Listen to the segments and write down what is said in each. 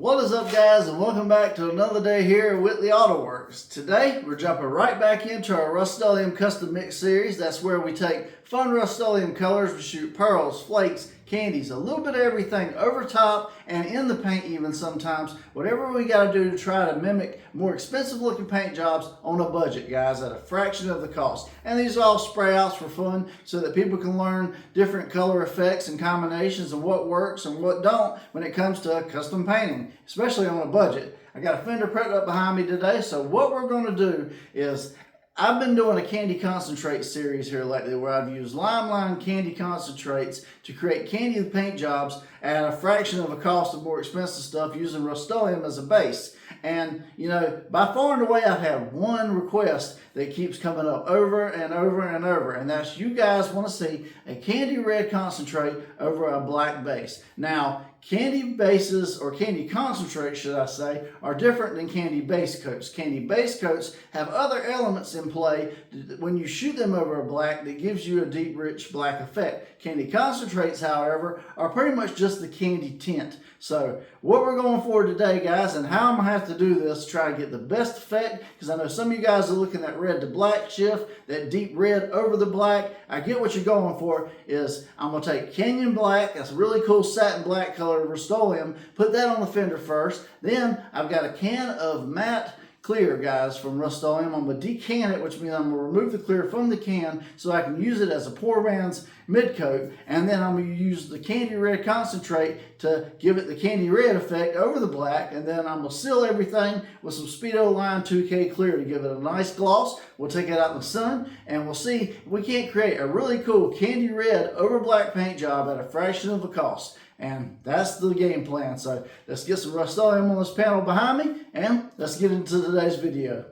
What is up, guys, and welcome back to another day here at Whitley Auto Works. Today we're jumping right back into our Rustoleum custom mix series. That's where we take fun Rustoleum colors, we shoot pearls, flakes, candies, a little bit of everything over top and in the paint even sometimes. Whatever we got to do to try to mimic more expensive looking paint jobs on a budget, guys, at a fraction of the cost. And these are all spray outs for fun so that people can learn different color effects and combinations and what works and what don't when it comes to custom painting, especially on a budget. I got a fender prepped up behind me today, so what we're going to do is I've been doing a candy concentrate series here lately where I've used line candy concentrates to create candy paint jobs at a fraction of the cost of more expensive stuff using Rustoleum as a base. And you know, by far and away I've had one request that keeps coming up over and over and over, and that's you guys want to see a candy red concentrate over a black base. Now, candy bases, or candy concentrates should I say, are different than candy base coats. Candy base coats have other elements in play when you shoot them over a black that gives you a deep rich black effect. Candy concentrates, however, are pretty much just the candy tint. So what we're going for today, guys, and how I'm going to have to do this to try to get the best effect, because I know some of you guys are looking at red to black shift, that deep red over the black. I get what you're going for. Is I'm going to take Canyon Black, that's a really cool satin black color Rustoleum, put that on the fender first. Then I've got a can of matte clear, guys, from Rustoleum. I'm going to decant it, which means I'm going to remove the clear from the can so I can use it as a poor man's mid coat, and then I'm going to use the candy red concentrate to give it the candy red effect over the black, and then I'm going to seal everything with some Speedo Line 2K clear to give it a nice gloss. We'll take it out in the sun and we'll see if we can't create a really cool candy red over black paint job at a fraction of the cost. And that's the game plan. So let's get some Rustoleum on this panel behind me and let's get into today's video.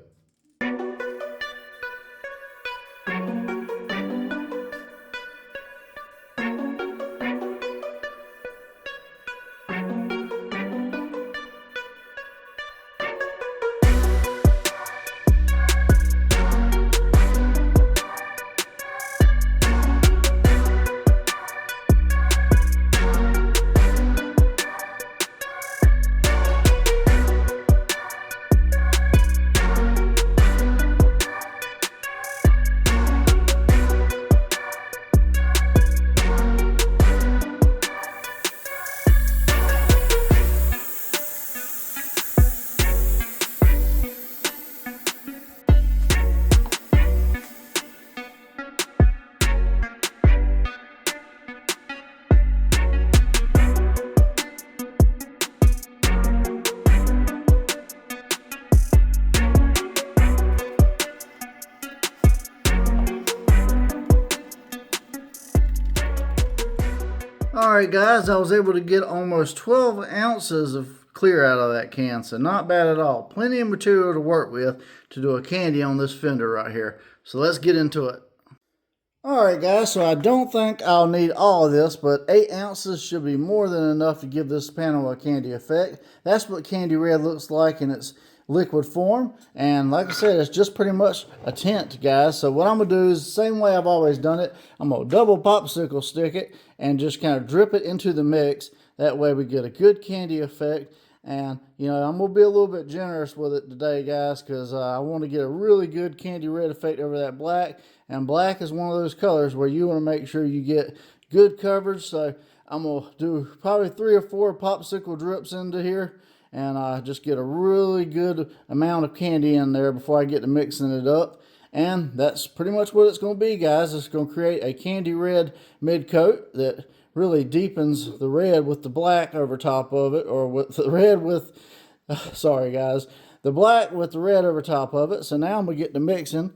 Alright, guys, I was able to get almost 12 ounces of clear out of that can, so not bad at all. Plenty of material to work with to do a candy on this fender right here. So let's get into it. Alright, guys, so I don't think I'll need all of this, but 8 ounces should be more than enough to give this panel a candy effect. That's what candy red looks like in its liquid form, and like I said, it's just pretty much a tint, guys. So what I'm gonna do is the same way I've always done it. I'm gonna double popsicle stick it and just kind of drip it into the mix. That way we get a good candy effect. And you know, I'm gonna be a little bit generous with it today, guys, because I want to get a really good candy red effect over that black. And black is one of those colors where you want to make sure you get good coverage. So I'm gonna do probably 3 or 4 popsicle drips into here, and just get a really good amount of candy in there before I get to mixing it up. And that's pretty much what it's going to be, guys. It's going to create a candy red mid coat that really deepens the red with the black over top of it, or with the red with, sorry guys, the black with the red over top of it. So now I'm going to get to mixing,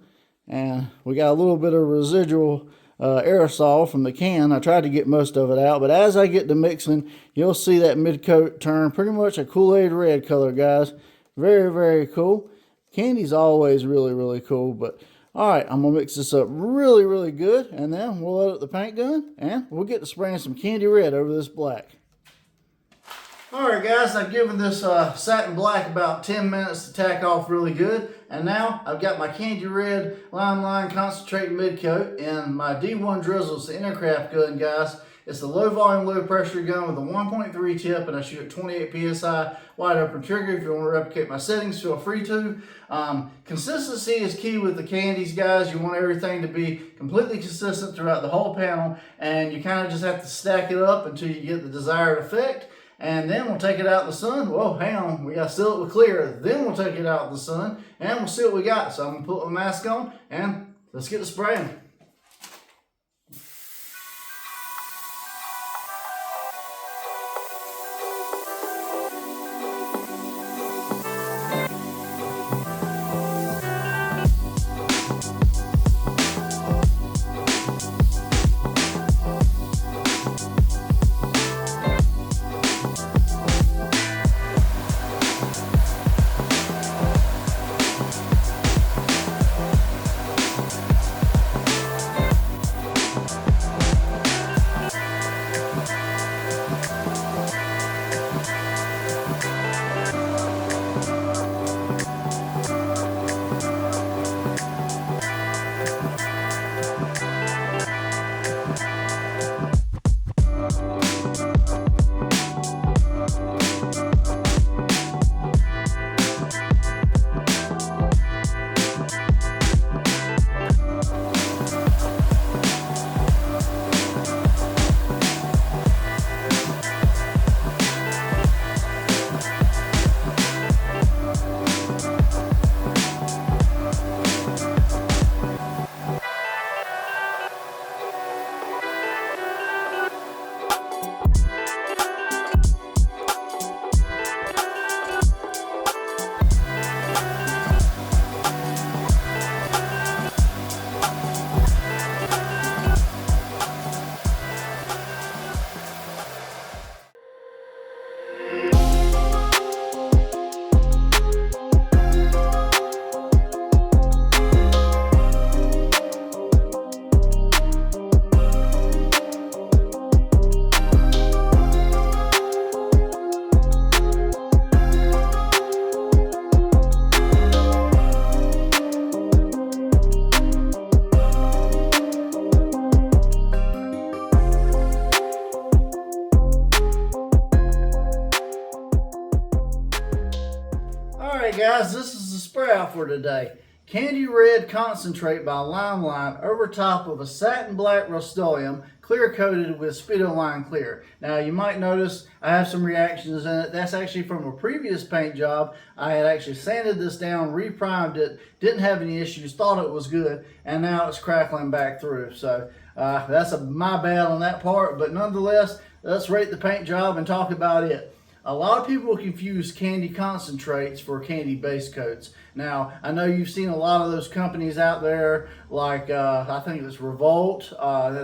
and we got a little bit of residual aerosol from the can. I tried to get most of it out, but as I get to mixing, you'll see that mid coat turn pretty much a Kool-Aid red color, guys. Very, very cool. Candy's always really, really cool, but all right, I'm gonna mix this up really, really good, and then we'll load up the paint gun and we'll get to spraying some candy red over this black. Alright guys, I've given this satin black about 10 minutes to tack off really good. And now I've got my candy red line concentrate mid coat and my D1 drizzle. It's the Intercraft gun, guys. It's a low volume, low pressure gun with a 1.3 tip, and I shoot at 28 psi, wide open trigger. If you want to replicate my settings, feel free to. Consistency is key with the candies, guys. You want everything to be completely consistent throughout the whole panel, and you kind of just have to stack it up until you get the desired effect. And then we'll take it out in the sun. Whoa, hang on, we got to seal it with clear. Then we'll take it out in the sun and we'll see what we got. So I'm gonna put my mask on and let's get to spraying. Alright guys, this is the spray out for today. Candy Red Concentrate by Limelight over top of a satin black Rustoleum clear coated with Speedo Line Clear. Now you might notice I have some reactions in it. That's actually from a previous paint job. I had actually sanded this down, reprimed it, didn't have any issues, thought it was good, and now it's crackling back through. So that's my bad on that part, but nonetheless, let's rate the paint job and talk about it. A lot of people confuse candy concentrates for candy base coats. Now, I know you've seen a lot of those companies out there, like I think it's Revolt.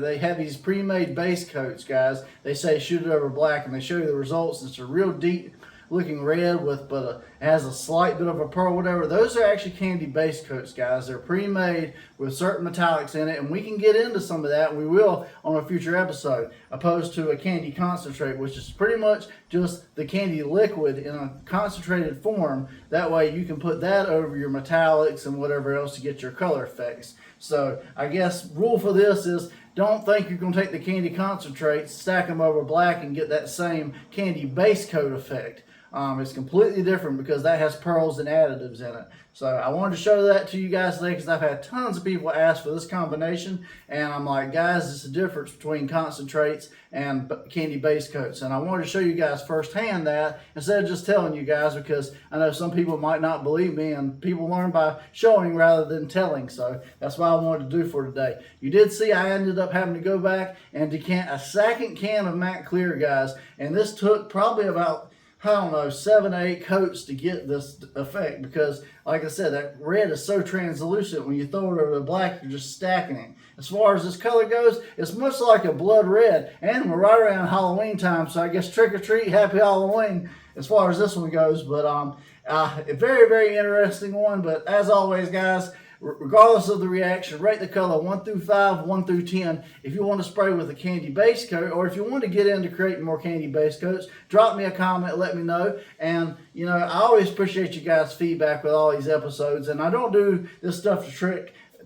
They have these pre-made base coats, guys. They say shoot it over black, and they show you the results. It's a real deep looking red with, but it has a slight bit of a pearl, whatever. Those are actually candy base coats, guys. They're pre-made with certain metallics in it, and we can get into some of that, and we will on a future episode, opposed to a candy concentrate, which is pretty much just the candy liquid in a concentrated form. That way you can put that over your metallics and whatever else to get your color effects. So I guess rule for this is don't think you're going to take the candy concentrates, stack them over black, and get that same candy base coat effect. It's completely different because that has pearls and additives in it. So I wanted to show that to you guys today because I've had tons of people ask for this combination, and I'm like, guys, it's the difference between concentrates and candy base coats. And I wanted to show you guys firsthand that instead of just telling you guys, because I know some people might not believe me, and people learn by showing rather than telling. So that's what I wanted to do for today. You did see I ended up having to go back and decant a second can of matte clear, guys, and this took probably about, I don't know, 7 or 8 coats to get this effect, because like I said, that red is so translucent. When you throw it over the black, you're just stacking it. As far as this color goes, it's much like a blood red, and we're right around Halloween time, so I guess trick or treat, happy Halloween as far as this one goes. But a very, very interesting one. But as always, guys, regardless of the reaction, rate the color 1 through 5, 1 through 10. If you want to spray with a candy base coat, or if you want to get into creating more candy base coats, drop me a comment, let me know. And you know, I always appreciate you guys' feedback with all these episodes, and I don't do this stuff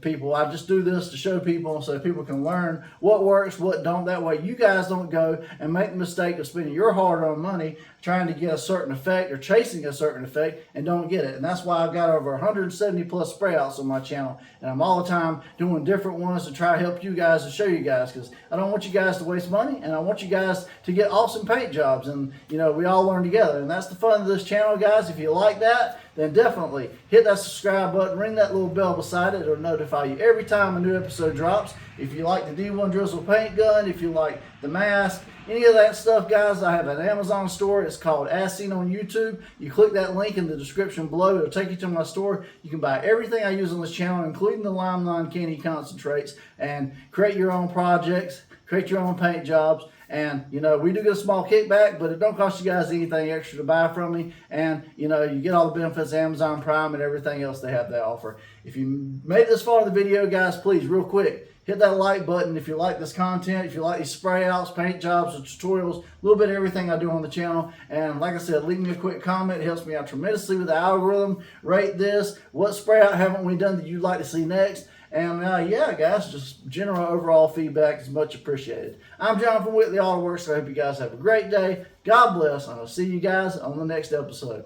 people. I just do this to show people so people can learn what works, what don't. That way you guys don't go and make the mistake of spending your hard-earned money trying to get a certain effect or chasing a certain effect and don't get it. And that's why I've got over 170 plus spray outs on my channel, and I'm all the time doing different ones to try to help you guys and show you guys, because I don't want you guys to waste money, and I want you guys to get awesome paint jobs, and you know, we all learn together. And that's the fun of this channel, guys. If you like that, then definitely hit that subscribe button, ring that little bell beside it. It'll notify you every time a new episode drops. If you like the D1 Drizzle paint gun, if you like the mask, any of that stuff, guys, I have an Amazon store. It's called Satin on YouTube. You click that link in the description below. It'll take you to my store. You can buy everything I use on this channel, including the Lime Line Candy concentrates, and create your own projects, create your own paint jobs. And, you know, we do get a small kickback, but it don't cost you guys anything extra to buy from me. And, you know, you get all the benefits of Amazon Prime and everything else they have to offer. If you made this far in the video, guys, please, real quick, hit that like button if you like this content, if you like these spray outs, paint jobs, and tutorials, a little bit of everything I do on the channel. And like I said, leave me a quick comment. It helps me out tremendously with the algorithm. Rate this. What spray out haven't we done that you'd like to see next? And yeah, guys, just general overall feedback is much appreciated. I'm John from Whitley Auto Works. I hope you guys have a great day. God bless, and I'll see you guys on the next episode.